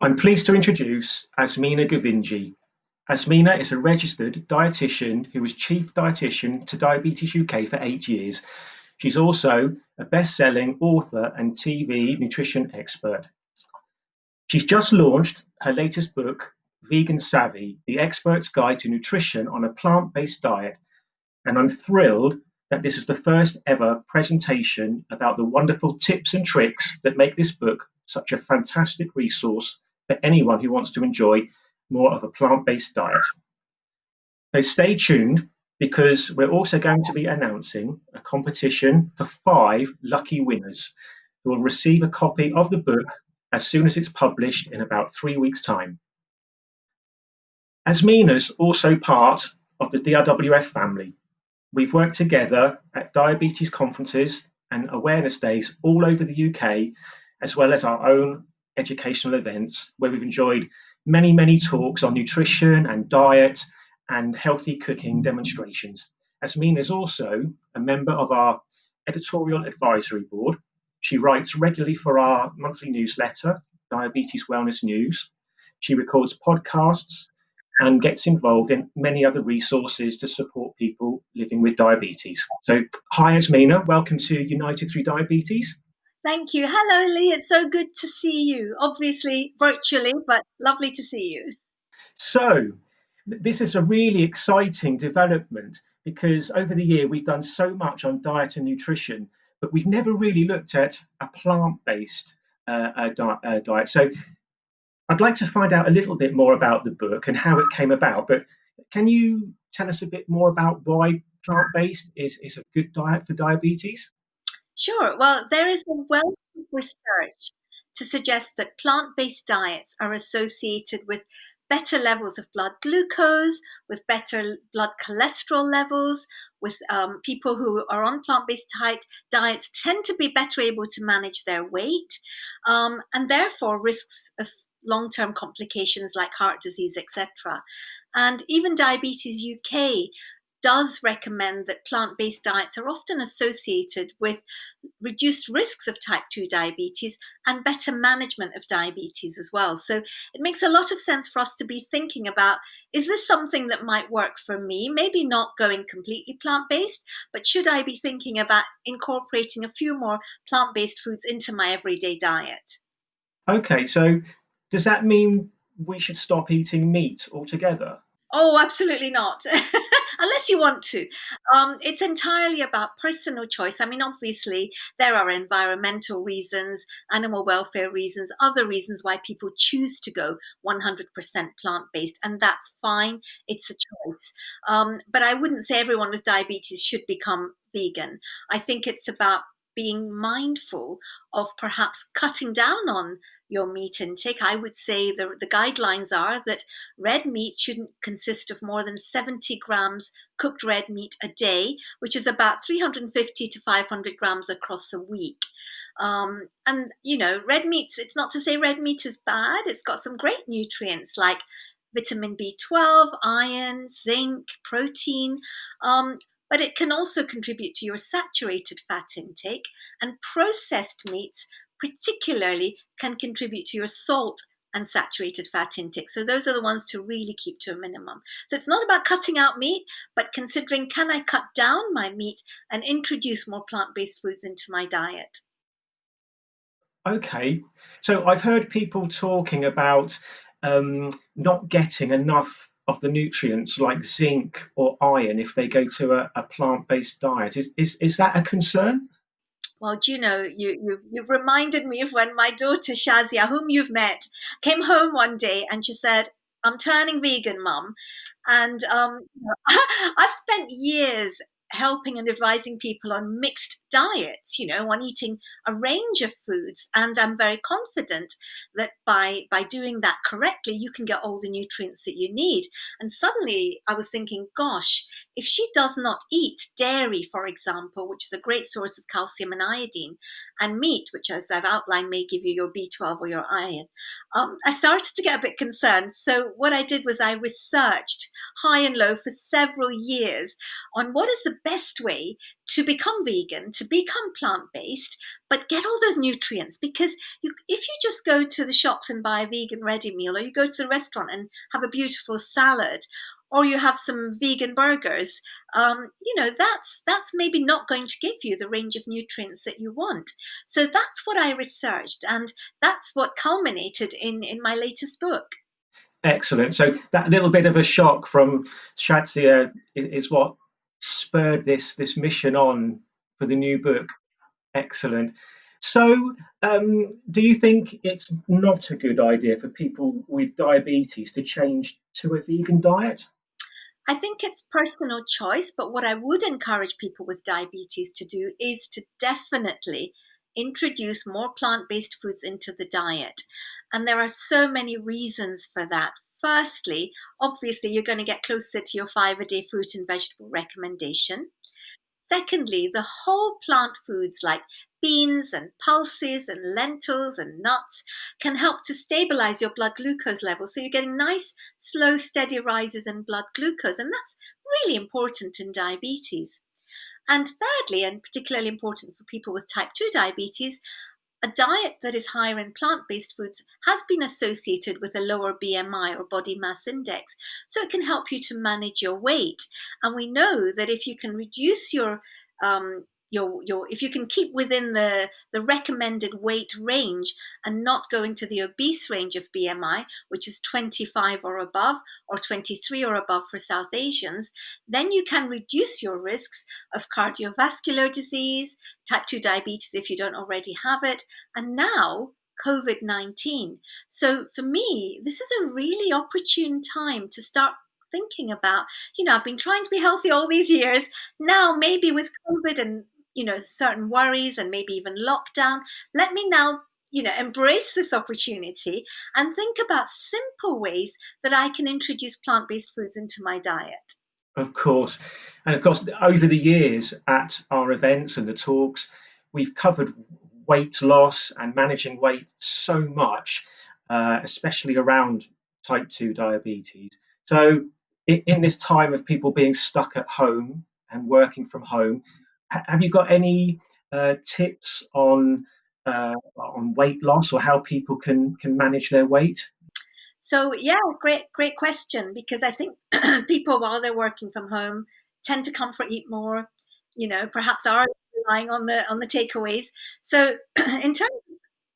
I'm pleased to introduce Asmina Govinji. Asmina is a registered dietitian who was chief dietitian to Diabetes UK for 8 years. She's also a best-selling author and TV nutrition expert. She's just launched her latest book, Vegan Savvy: The Expert's Guide to Nutrition on a Plant-Based Diet, and I'm thrilled that this is the first ever presentation about the wonderful tips and tricks that make this book such a fantastic resource for anyone who wants to enjoy more of a plant-based diet. So stay tuned because we're also going to be announcing a competition for 5 lucky winners who will receive a copy of the book as soon as it's published in about 3 weeks' time. Asmina's also part of the DRWF family. We've worked together at diabetes conferences and awareness days all over the UK, as well as our own educational events where we've enjoyed many, many talks on nutrition and diet and healthy cooking demonstrations. Asmina is also a member of our editorial advisory board. She writes regularly for our monthly newsletter, Diabetes Wellness News. She records podcasts and gets involved in many other resources to support people living with diabetes. So, hi, Asmina. Welcome to United Through Diabetes. Thank you. Hello, Lee. It's so good to see you. Obviously, virtually, but lovely to see you. So, this is a really exciting development because over the year we've done so much on diet and nutrition, but we've never really looked at a plant-based diet. So, I'd like to find out a little bit more about the book and how it came about, but can you tell us a bit more about why plant-based is a good diet for diabetes? Sure. Well, there is a wealth of research to suggest that plant-based diets are associated with better levels of blood glucose, with better blood cholesterol levels, with people who are on plant-based diets tend to be better able to manage their weight, and therefore risks of long-term complications like heart disease, etc. And even Diabetes UK does recommend that plant-based diets are often associated with reduced risks of type 2 diabetes and better management of diabetes as well. So it makes a lot of sense for us to be thinking about, is this something that might work for me? Maybe not going completely plant-based, but should I be thinking about incorporating a few more plant-based foods into my everyday diet? Okay, so does that mean we should stop eating meat altogether? Oh, absolutely not. Unless you want to. It's entirely about personal choice. I mean, obviously, there are environmental reasons, animal welfare reasons, other reasons why people choose to go 100% plant based, and that's fine. It's a choice. But I wouldn't say everyone with diabetes should become vegan. I think it's about being mindful of perhaps cutting down on your meat intake. I would say the guidelines are that red meat shouldn't consist of more than 70 grams cooked red meat a day, which is about 350 to 500 grams across a week. And, you know, red meats, it's not to say red meat is bad. It's got some great nutrients like vitamin B12, iron, zinc, protein. But it can also contribute to your saturated fat intake, and processed meats particularly can contribute to your salt and saturated fat intake. So those are the ones to really keep to a minimum. So it's not about cutting out meat, but considering, can I cut down my meat and introduce more plant-based foods into my diet? Okay, so I've heard people talking about not getting enough of the nutrients like zinc or iron if they go to a plant-based diet. Is that a concern? Well, do you know, you've reminded me of when my daughter Shazia, whom you've met, came home one day and she said, "I'm turning vegan, mum." And I've spent years helping and advising people on mixed diets, you know, on eating a range of foods. And I'm very confident that by doing that correctly, you can get all the nutrients that you need. And suddenly I was thinking, gosh, if she does not eat dairy, for example, which is a great source of calcium and iodine, and meat, which, as I've outlined, may give you your B12 or your iron, I started to get a bit concerned. So what I did was I researched high and low for several years on what is the best way to become vegan, to become plant-based, but get all those nutrients. Because if you just go to the shops and buy a vegan ready meal, or you go to the restaurant and have a beautiful salad, or you have some vegan burgers, that's maybe not going to give you the range of nutrients that you want. So that's what I researched, and that's what culminated in my latest book. Excellent. So that little bit of a shock from Shadzia is what spurred this mission on for the new book. Excellent. So, do you think it's not a good idea for people with diabetes to change to a vegan diet? I think it's personal choice, but what I would encourage people with diabetes to do is to definitely introduce more plant based foods into the diet. And there are so many reasons for that. Firstly, obviously, you're going to get closer to your 5 a day fruit and vegetable recommendation. Secondly, the whole plant foods like beans and pulses and lentils and nuts can help to stabilize your blood glucose level. So you're getting nice, slow, steady rises in blood glucose. And that's really important in diabetes. And thirdly, and particularly important for people with type 2 diabetes, a diet that is higher in plant based foods has been associated with a lower BMI or body mass index. So it can help you to manage your weight. And we know that if you can reduce if you can keep within the recommended weight range and not go into the obese range of BMI, which is 25 or above, or 23 or above for South Asians, then you can reduce your risks of cardiovascular disease, type 2 diabetes if you don't already have it, and now COVID-19. So for me, this is a really opportune time to start thinking about, I've been trying to be healthy all these years. Now, maybe with COVID and, certain worries and maybe even lockdown, let me now, embrace this opportunity and think about simple ways that I can introduce plant based foods into my diet. Of course. And of course, over the years at our events and the talks, we've covered weight loss and managing weight so much, especially around type 2 diabetes. So, in this time of people being stuck at home and working from home, have you got any tips on weight loss or how people can manage their weight? So yeah, great question, because I think people while they're working from home tend to comfort eat more, perhaps are relying on the takeaways. So in terms of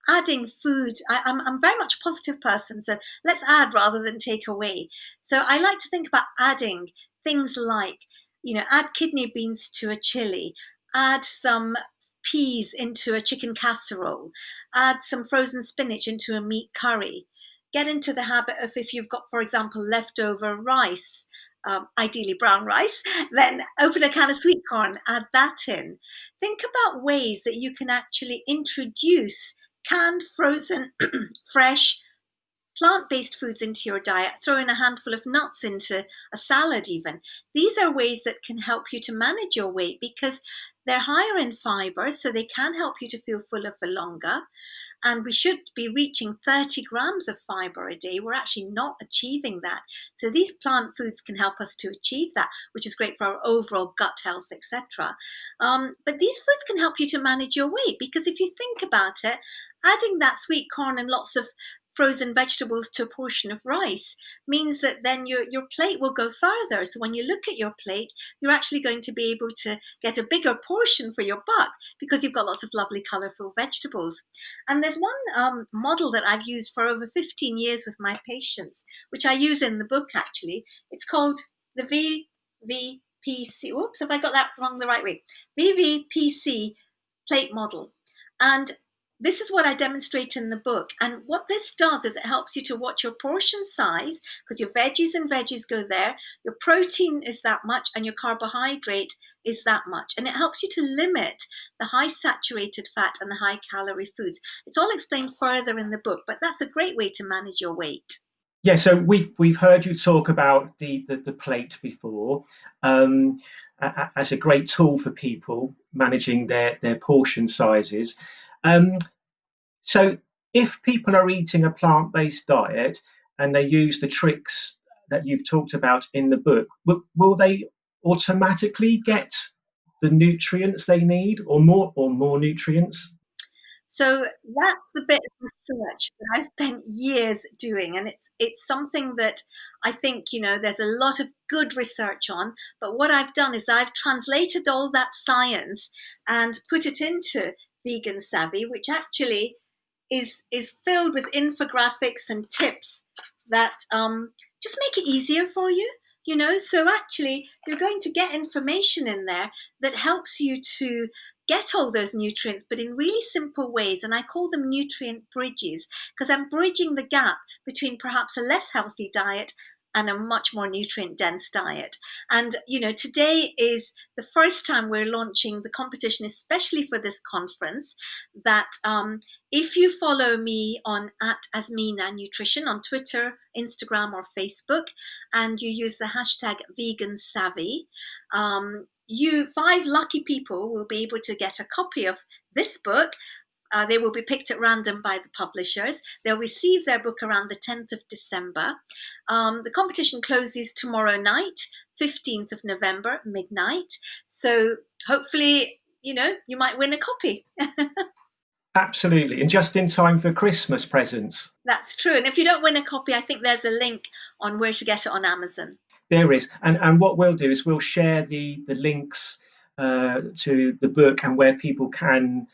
adding food, I'm very much a positive person. So let's add rather than take away. So I like to think about adding things like, add kidney beans to a chili, add some peas into a chicken casserole, add some frozen spinach into a meat curry. Get into the habit of, if you've got, for example, leftover rice, ideally brown rice, then open a can of sweet corn, add that in. Think about ways that you can actually introduce canned, frozen, fresh, plant based foods into your diet, throw in a handful of nuts into a salad, even. These are ways that can help you to manage your weight because they're higher in fiber, so they can help you to feel fuller for longer. And we should be reaching 30 grams of fiber a day. We're actually not achieving that. So these plant foods can help us to achieve that, which is great for our overall gut health, etc. But these foods can help you to manage your weight because if you think about it, adding that sweet corn and lots of frozen vegetables to a portion of rice means that then your plate will go further. So when you look at your plate, you're actually going to be able to get a bigger portion for your buck because you've got lots of lovely colorful vegetables. And there's one model that I've used for over 15 years with my patients, which I use in the book actually. It's called the VVPC. Oops, have I got that wrong the right way? VVPC plate model. And this is what I demonstrate in the book. And what this does is it helps you to watch your portion size because your veggies and veggies go there. Your protein is that much and your carbohydrate is that much. And it helps you to limit the high saturated fat and the high calorie foods. It's all explained further in the book, but that's a great way to manage your weight. Yeah, so we've heard you talk about the plate before as a great tool for people managing their portion sizes. Um, so if people are eating a plant-based diet and they use the tricks that you've talked about in the book, will they automatically get the nutrients they need, or more nutrients? So that's the bit of research that I've spent years doing, and it's something that I think, there's a lot of good research on. But what I've done is I've translated all that science and put it into Vegan Savvy, which actually is filled with infographics and tips that just make it easier for you. So actually, you're going to get information in there that helps you to get all those nutrients, but in really simple ways. And I call them nutrient bridges because I'm bridging the gap between perhaps a less healthy diet and a much more nutrient dense diet. And, today is the first time we're launching the competition, especially for this conference, that if you follow me on at Asmina Nutrition on Twitter, Instagram, or Facebook, and you use the hashtag Vegan Savvy, you 5 lucky people will be able to get a copy of this book. They will be picked at random by the publishers. They'll receive their book around the 10th of December. The competition closes tomorrow night, 15th of November, midnight. So hopefully, you might win a copy. Absolutely, and just in time for Christmas presents. That's true. And if you don't win a copy, I think there's a link on where to get it on Amazon. There is, and what we'll do is we'll share the links to the book and where people can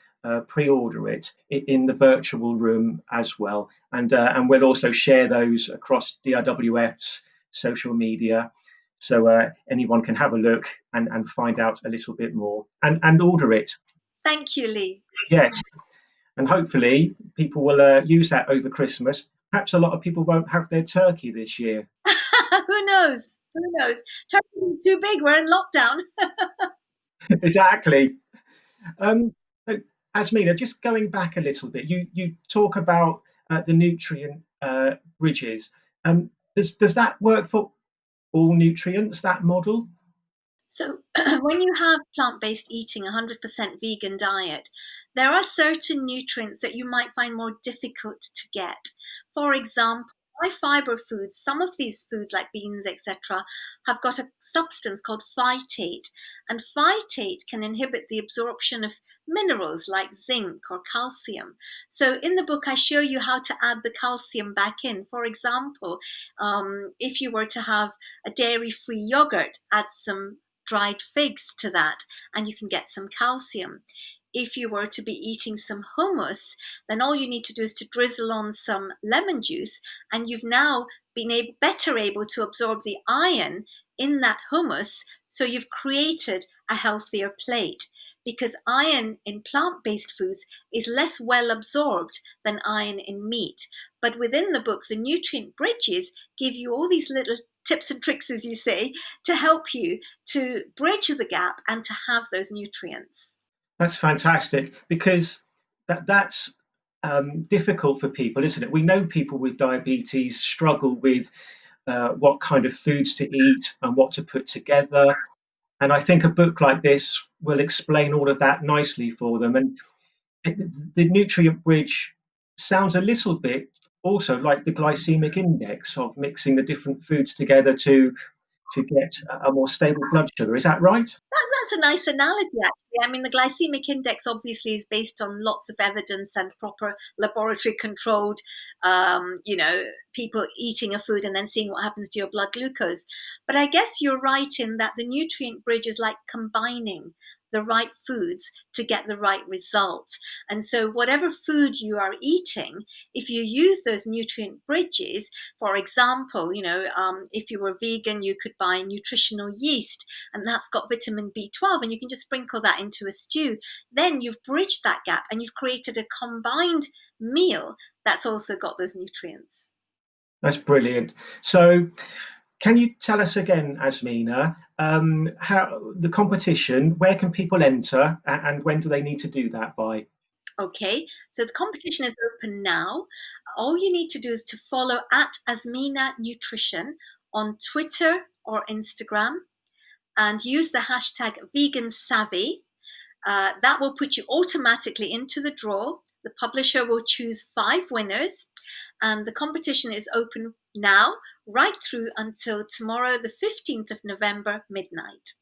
pre-order it in the virtual room as well, and we'll also share those across DRWF's social media, so anyone can have a look and find out a little bit more and order it. Thank you, Lee. Yes, and hopefully people will use that over Christmas. Perhaps a lot of people won't have their turkey this year. Who knows? Who knows? Turkey's too big. We're in lockdown. Exactly. Um, so, Asmina, just going back a little bit, you talk about the nutrient bridges. Does that work for all nutrients? That model? So, when you have plant based eating, 100% vegan diet, there are certain nutrients that you might find more difficult to get. For example, high fiber foods, some of these foods like beans, etc., have got a substance called phytate, and phytate can inhibit the absorption of minerals like zinc or calcium. So, in the book, I show you how to add the calcium back in. For example, if you were to have a dairy free yogurt, add some dried figs to that, and you can get some calcium. If you were to be eating some hummus, then all you need to do is to drizzle on some lemon juice, and you've now been better able to absorb the iron in that hummus. So you've created a healthier plate because iron in plant based foods is less well absorbed than iron in meat. But within the book, the nutrient bridges give you all these little tips and tricks, as you say, to help you to bridge the gap and to have those nutrients. That's fantastic because that's difficult for people, isn't it? We know people with diabetes struggle with what kind of foods to eat and what to put together. And I think a book like this will explain all of that nicely for them. And the nutrient bridge sounds a little bit also like the glycemic index of mixing the different foods together to get a more stable blood sugar. Is that right? That's a nice analogy, actually. I mean, the glycemic index obviously is based on lots of evidence and proper laboratory controlled, people eating a food and then seeing what happens to your blood glucose. But I guess you're right in that the nutrient bridge is like combining the right foods to get the right result. And so, whatever food you are eating, if you use those nutrient bridges, for example, if you were vegan, you could buy nutritional yeast, and that's got vitamin B12, and you can just sprinkle that into a stew. Then you've bridged that gap and you've created a combined meal that's also got those nutrients. That's brilliant. So, can you tell us again, Asmina, how the competition? Where can people enter, and when do they need to do that by? Okay, so the competition is open now. All you need to do is to follow at Asmina Nutrition on Twitter or Instagram and use the hashtag vegan savvy. That will put you automatically into the draw. The publisher will choose 5 winners, and the competition is open now, right through until tomorrow, the 15th of November, midnight.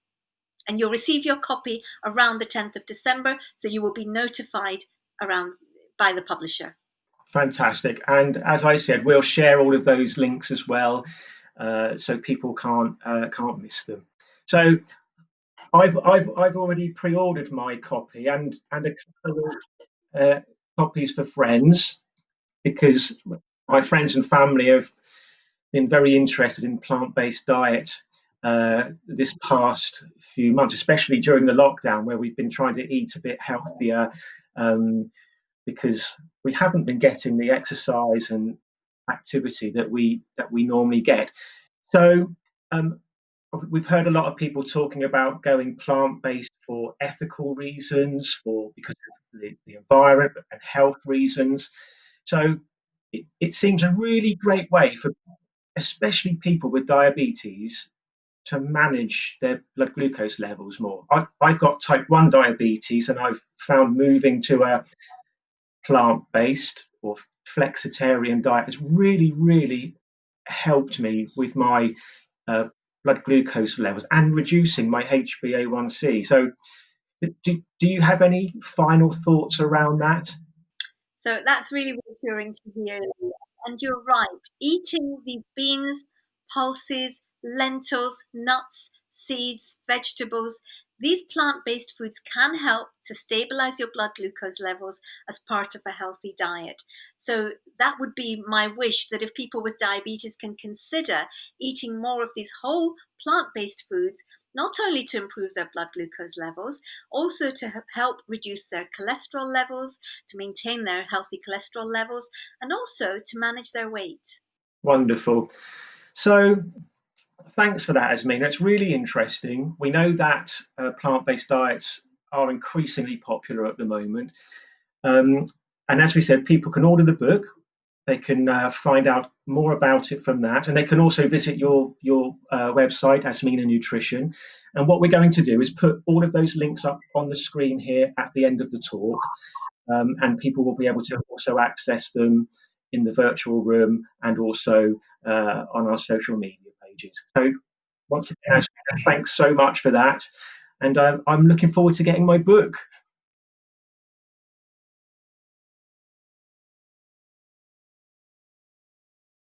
And you'll receive your copy around the 10th of December, so you will be notified around by the publisher. Fantastic. And as I said, we'll share all of those links as well, so people can't miss them. So I've already pre-ordered my copy and a couple of copies for friends, because my friends and family have been very interested in plant-based diet this past few months, especially during the lockdown, where we've been trying to eat a bit healthier, um, because we haven't been getting the exercise and activity that we normally get. So um, we've heard a lot of people talking about going plant-based for ethical reasons, for because of the environment and health reasons. So it seems a really great way for especially people with diabetes to manage their blood glucose levels more. I've got type 1 diabetes, and I've found moving to a plant-based or flexitarian diet has really, really helped me with my uh, blood glucose levels and reducing my HbA1c. So, do you have any final thoughts around that? So that's really reassuring to hear. And you're right, eating these beans, pulses, lentils, nuts, seeds, vegetables, these plant based foods can help to stabilize your blood glucose levels as part of a healthy diet. So, that would be my wish that if people with diabetes can consider eating more of these whole plant based foods, not only to improve their blood glucose levels, also to help reduce their cholesterol levels, to maintain their healthy cholesterol levels, and also to manage their weight. Wonderful. So, thanks for that, Asmina. It's really interesting. We know that plant-based diets are increasingly popular at the moment. Um, and as we said, people can order the book. They can find out more about it from that, and they can also visit your website, Asmina Nutrition. And what we're going to do is put all of those links up on the screen here at the end of the talk, and people will be able to also access them in the virtual room and also on our social media pages. So once again, thanks so much for that, and I'm looking forward to getting my book.